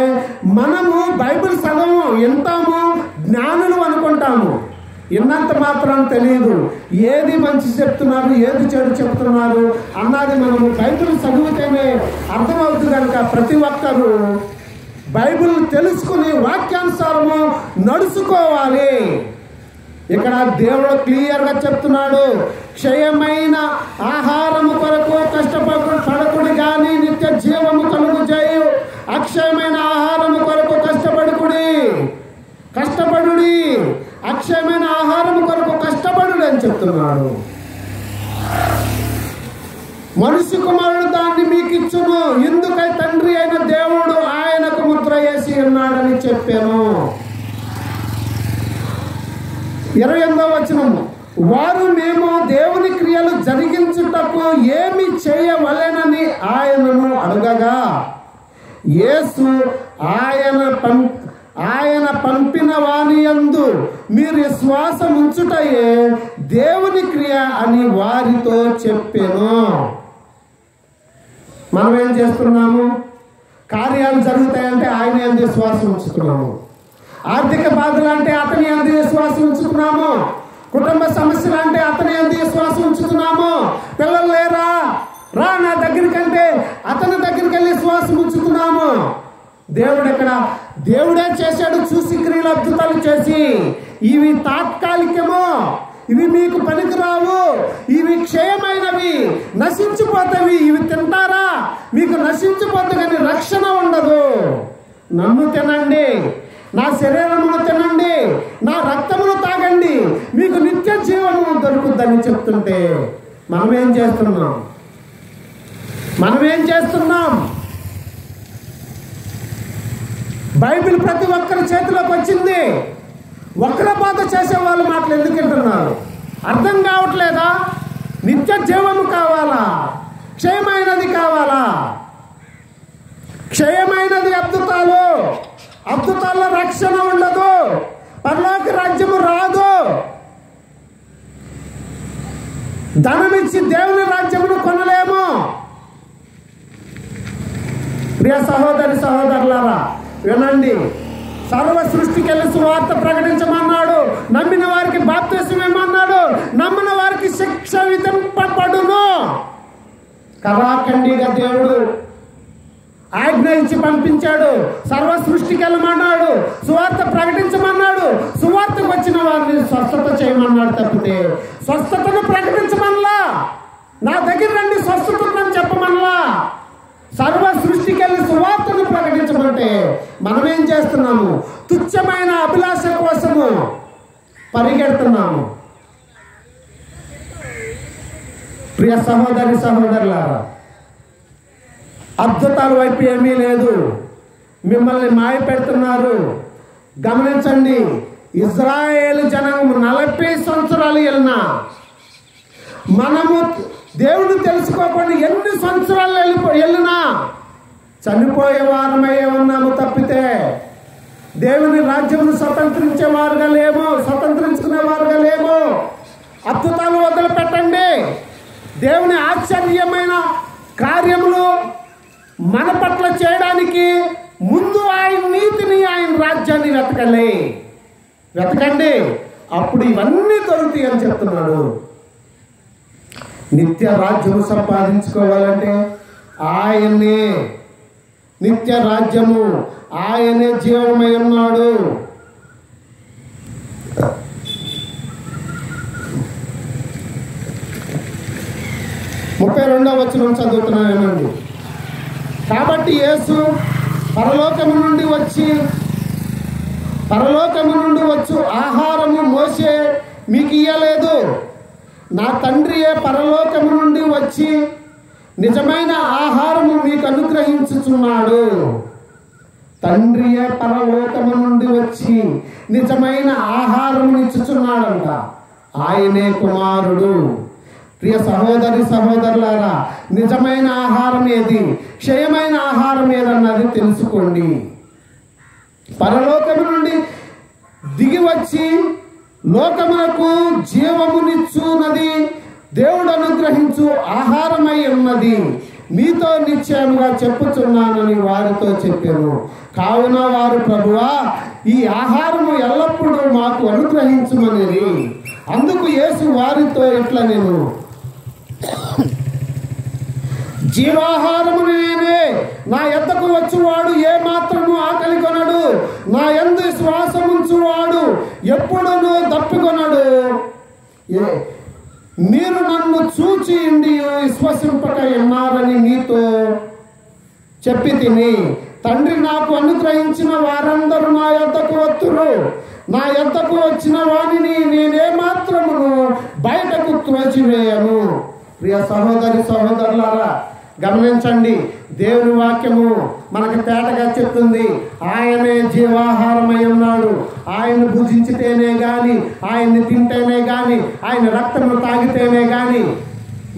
మనము బైబిల్ చదవము, వింటాము, జ్ఞానులు అనుకుంటాము. విన్నంత మాత్రం తెలియదు ఏది మంచి చెప్తున్నారు, ఏది చెడు చెప్తున్నారు అన్నది మనము బైబిల్ చదివితేనే అర్థమవుతుంది. కనుక ప్రతి ఒక్కరూ బైబిల్ తెలుసుకుని వాక్యానుసారము నడుచుకోవాలి. ఇక్కడ దేవుడు క్లియర్గా చెప్తున్నాడు, క్షయమైన ఆహారము కొరకు కష్టపడకుడి కానీ నిత్య జీవము కలుగు చేయు. అక్షయమైన ఆహారము కొరకు కష్టపడుడి, అక్షయమైన ఆహారము కొరకు కష్టపడుడి అని చెప్తున్నాడు. మనుష్య కుమారుడు దాన్ని మీకు ఇచ్చును, ఎందుకై తండ్రి అయిన దేవుడు ఆయనకు ముద్ర వేసి ఉన్నాడని చెప్పాను. 28వ వచనం, వారు మేము దేవుని క్రియలు జరిగించుటకు ఏమి చేయవలెనని ఆయనను అడగగా యేసు ఆయన పంపిన వాని యందు మీరు విశ్వాసం ఉంచుటయే దేవుని క్రియ అని వారితో చెప్పాను. మనం ఏం చేస్తున్నాము? కార్యాలు జరుగుతాయంటే ఆయన యందు విశ్వాసం ఉంచుతున్నాము. ఆర్థిక బాధలు అంటే అతని యందు విశ్వాసం ఉంచుతున్నాము. కుటుంబ సమస్యలు అంటే అతని యందు విశ్వాసం ఉంచుతున్నాము. పిల్లలు లేరా, రా నా దగ్గరికంటే అతని దగ్గరికి వెళ్ళి విశ్వాసం ఉంచుతున్నాము. దేవుడు ఎక్కడ? దేవుడే చేశాడు చూసి క్రియలు, అద్భుతాలు చేసి. ఇవి తాత్కాలికము, ఇవి మీకు పనికిరావు, ఇవి క్షయమైనవి, నశించిపోతావి. ఇవి తింటారా మీకు నశించిపోతే కానీ రక్షణ ఉండదు. నన్ను తినండి, నా శరీరమును తినండి, నా రక్తమును తాగండి, మీకు నిత్య జీవము దొరుకుద్దని చెప్తుంటే మనమేం చేస్తున్నాం? బైబిల్ ప్రతి ఒక్కరి చేతిలోకి వచ్చింది. ఒక్కల బాధ చేసే వాళ్ళ మాటలు ఎందుకు వింటున్నారు? అర్థం కావట్లేదా? నిత్య జీవము కావాలా? క్షయమైనది కావాలా? క్షయమైనది అద్భుతాల్లో రక్షణ ఉండదు, పరలోక రాజ్యము రాదు. ధనమిచ్చి దేవుని రాజ్యమును కొనలేము. ప్రియ సహోదరి సహోదరులారా వినండి, సర్వ సృష్టికి వెళ్ళి సువార్త ప్రకటించమన్నాడు. నమ్మిన వారికి బాప్తిసమేమన్నాడు, నమ్మిన వారికి శిక్ష విధింపబడును. కరాఖండిగా దేవుడు ఆజ్ఞ ఇచ్చి పంపించాడు. సర్వ సృష్టికి వెళ్ళమన్నాడు, సువార్త ప్రకటించమన్నాడు. సువార్తకు వచ్చిన వారిని స్వస్థత చేయమన్నాడు తప్పితే స్వస్థతను ప్రకటించమనలా. నా దగ్గర రండి స్వస్థతను చెప్పమనలా. సర్వ సృష్టికి వెళ్ళి సువార్తను ప్రకటించమంటే మనమేం చేస్తున్నాము? తుచ్చమైన అభిలాష కోసము పరిగెడుతున్నాము. ప్రియ సహోదరి సహోదరులారా, అద్భుతాల వైపు ఏమీ లేదు, మిమ్మల్ని మాయ పెడుతున్నారు. గమనించండి, ఇజ్రాయేలు జనం 40 సంవత్సరాలు మనము దేవుడు తెలుసుకోకుండా ఎన్ని సంవత్సరాలు వెళ్ళినా చనిపోయే వారమయ్యే ఉన్నాము తప్పితే దేవుని రాజ్యమును స్వతంత్రించుకునేవారుగా లేము. అద్భుతాలు వదిలిపెట్టండి. దేవుని ఆశ్చర్యమైన కార్యములు మన పట్ల చేయడానికి ముందు ఆయన నీతిని, ఆయన రాజ్యాన్ని వెతకండి, అప్పుడు ఇవన్నీ దొరుకుతాయి అని చెప్తున్నాడు. నిత్య రాజ్యము సంపాదించుకోవాలంటే ఆయనే నిత్య రాజ్యము, ఆయనే జీవమై ఉన్నాడు. 32వ వచనం చదువుతున్నానండి. కాబట్టి యేసు పరలోకము నుండి వచ్చు ఆహారము మోసే మీకు ఇయ్యలేదు. నా తండ్రియే పరలోకము నుండి వచ్చి నిజమైన ఆహారము మీకు అనుగ్రహించుచున్నాడు. తండ్రియే పరలోకము నుండి వచ్చి నిజమైన ఆహారమును ఇచ్చుచున్నాడంట. ఆయనే కుమారుడు. ప్రియ సహోదరి సహోదరులారా, నిజమైన ఆహారం ఏది, క్షయమైన ఆహారం ఏదన్నది తెలుసుకోండి. పరలోకము నుండి దిగి వచ్చి లోకమునకు జీవమునిచ్చున్నది దేవుడు అనుగ్రహించు ఆహారమై ఉన్నది. మీతో నిశ్చయముగా చెప్పుచున్నానని వారితో చెప్పాను. కావున వారు, ప్రభువా, ఈ ఆహారము ఎల్లప్పుడూ మాకు అనుగ్రహించుమని. అందుకు యేసు వారితో ఇట్లా, నేను జీవాహారము నేనే. నా యొద్దకు వచ్చువాడు ఏ మాత్రము ఆకలి కొనడు. నా యందు శ్వాసముంచువాడు ఎప్పుడునూ దప్పికొనడు. మీరు నన్ను చూచి విశ్వసింపక ఉన్నారని మీతో చెప్పి తిని, తండ్రి నాకు అనుగ్రహించిన వారందరూ నా యొద్దకు వత్తురు. నా యొద్దకు వచ్చిన వానిని నేనే మాత్రమును బయటకు త్రోసివేయను. ప్రియ సహోదరి సహోదరులారా, గమనించండి, దేవుని వాక్యము మనకు తేటగా చెప్తుంది. ఆయనే జీవాహారమై ఉన్నాడు. ఆయన భుజించితేనే గాని, ఆయన్ని తింటేనే గాని, ఆయన రక్తము తాగితేనే గాని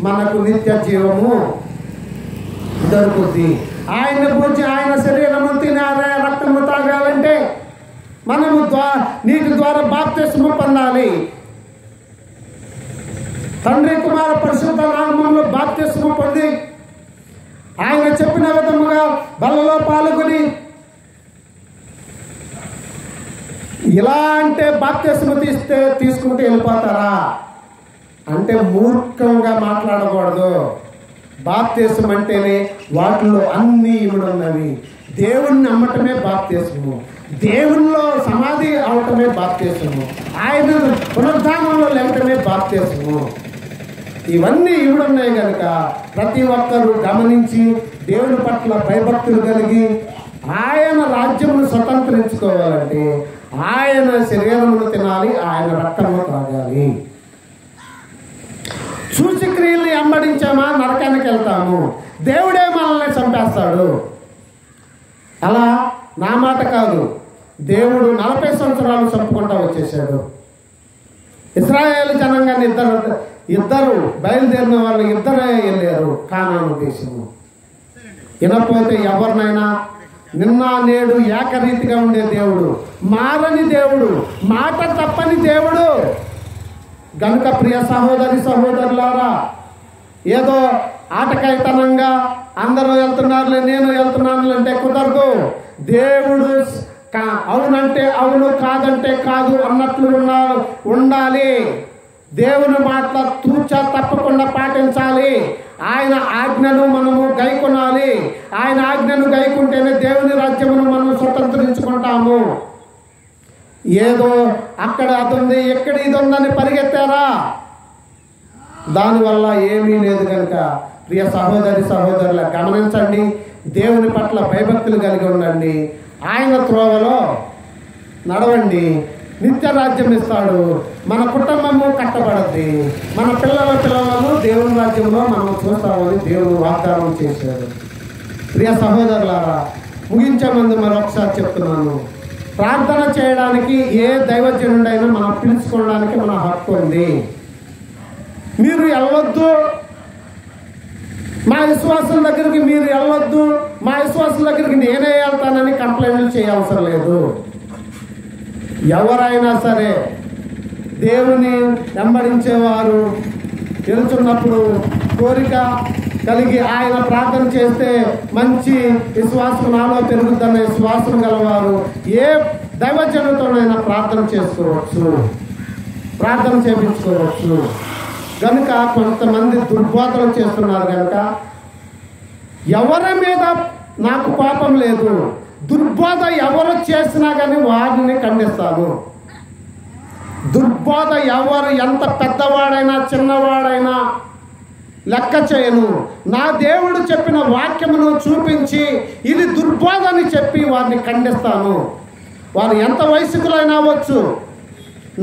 మనకు నిత్య జీవము దొరుకుతుంది. ఆయన శరీరము తిని ఆయన రక్తము తాగాలంటే మనము నీటి ద్వారా బాప్తిస్మము పొందాలి. తండ్రి కుమార పరిశుద్ధ నామములో బాప్తిస్మము పొంది ఆయన చెప్పిన విధముగా బలలో పాల్గొని, ఇలా అంటే బాప్తిస్మము తీసుకుంటే వెళ్ళిపోతారా అంటే మూర్ఖంగా మాట్లాడకూడదు. బాప్తిస్మం అంటేనే వాటిలో అన్ని ఇముడున్నవి. దేవుణ్ణి నమ్మటమే బాప్తిస్మము, దేవునిలో సమాధి అవటమే బాప్తిస్మము, ఆయన పునరుద్ధానంలో లేవటమే బాప్తిస్మము. ఇవన్నీ ఇవిడున్నాయి కనుక ప్రతి ఒక్కరూ గమనించి దేవుని పట్ల భయభక్తులు కలిగి ఆయన రాజ్యమును స్వతంత్రించుకోవాలంటే ఆయన శరీరమును తినాలి, ఆయన రక్తమును తాగాలి. సూచక్రియల్ని వెంబడించామా నరకానికి వెళ్తాము. దేవుడే మనల్ని చంపేస్తాడు. అలా నా మాట కాదు, దేవుడు 40 సంవత్సరాలు చంపుకుంటా వచ్చేసాడు. ఇశ్రాయేలు జనాంగాన్ని ఇద్దరు బయలుదేరిన వాళ్ళు ఇద్దరే వెళ్ళారు కానాను దేశము. వినకపోతే ఎవరినైనా నిన్న నేడు ఏకరీతిగా ఉండే దేవుడు, మారని దేవుడు, మాట తప్పని దేవుడు. గనుక ప్రియ సహోదరి సహోదరులారా, ఏదో ఆటకాయితనంగా అందరూ వెళ్తున్నారులే నేను వెళ్తున్నాను అంటే కుదరదు. దేవుడు అవునంటే అవును, కాదంటే కాదు అన్నట్లు ఉండాలి. దేవుని మాటల తూచా తప్పకుండా పాటించాలి. ఆయన ఆజ్ఞను మనము గైకొనాలి. ఆయన ఆజ్ఞను గైకుంటేనే దేవుని రాజ్యమును మనం స్వతంత్రించుకుంటాము. ఏదో అక్కడ అది ఉంది, ఎక్కడ ఇది ఉందని పరిగెత్తారా, దానివల్ల ఏమీ లేదు. కనుక ప్రియ సహోదరి సహోదరుల గమనించండి, దేవుని పట్ల భయభక్తులు కలిగి ఉండండి, ఆయన త్రోవలో నడవండి, నిత్య రాజ్యం ఇస్తాడు. మన కుటుంబము కట్టబడద్ది, మన పిల్లలను దేవుని రాజ్యంలో మనం చూస్తామని దేవుడు వాగ్దానం చేశాడు. ప్రియ సహోదరులారా, ముగించే ముందు మరొకసారి చెప్తున్నాను, ప్రార్థన చేయడానికి ఏ దైవజనుడైనా మనం పిలుచుకోవడానికి మన హక్కు ఉంది. మీరు వెళ్ళొద్దు, మా విశ్వాసం దగ్గరికి మీరు వెళ్ళొద్దు, మా విశ్వాసం దగ్గరికి నేనే వెళ్తానని కంప్లైంట్లు చేయవసరం లేదు. ఎవరైనా సరే దేవుని వెంబడించేవారు వెళ్తున్నప్పుడు కోరిక కలిగి ఆయన ప్రార్థన చేస్తే మంచి విశ్వాసం నాలో పెరుగుతున్న విశ్వాసం గలవారు ఏ దైవజనులతోనైనా ప్రార్థన చేసుకోవచ్చు, ప్రార్థన చేయించుకోవచ్చు. కనుక కొంతమంది దుర్బోధలు చేస్తున్నారు. కనుక ఎవరి మీద నాకు కోపం లేదు, దుర్బోధ ఎవరు చేసినా కానీ వారిని ఖండిస్తాను. దుర్బోధ ఎవరు ఎంత పెద్దవాడైనా చిన్నవాడైనా లెక్క చేయను. నా దేవుడు చెప్పిన వాక్యమును చూపించి ఇది దుర్బోధని చెప్పి వారిని ఖండిస్తాను. వారు ఎంత వయస్కులైనా అవ్వచ్చు,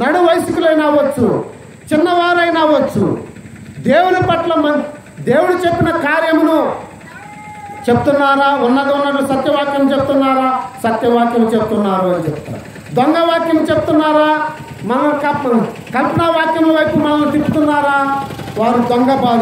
నడు వయస్కులైనా అవ్వచ్చు, చిన్నవారైనా అవ్వచ్చు, దేవుని పట్ల దేవుడు చెప్పిన కార్యమును చెప్తున్నారా, ఉన్నట్లు సత్యవాక్యం చెప్తున్నారా, సత్యవాక్యం చెప్తున్నారు అని చెప్తారు. దొంగ వాక్యం చెప్తున్నారా, మన కల్పనా వాక్యం వైపు మనల్ని తిప్పుతున్నారా, వారు దొంగ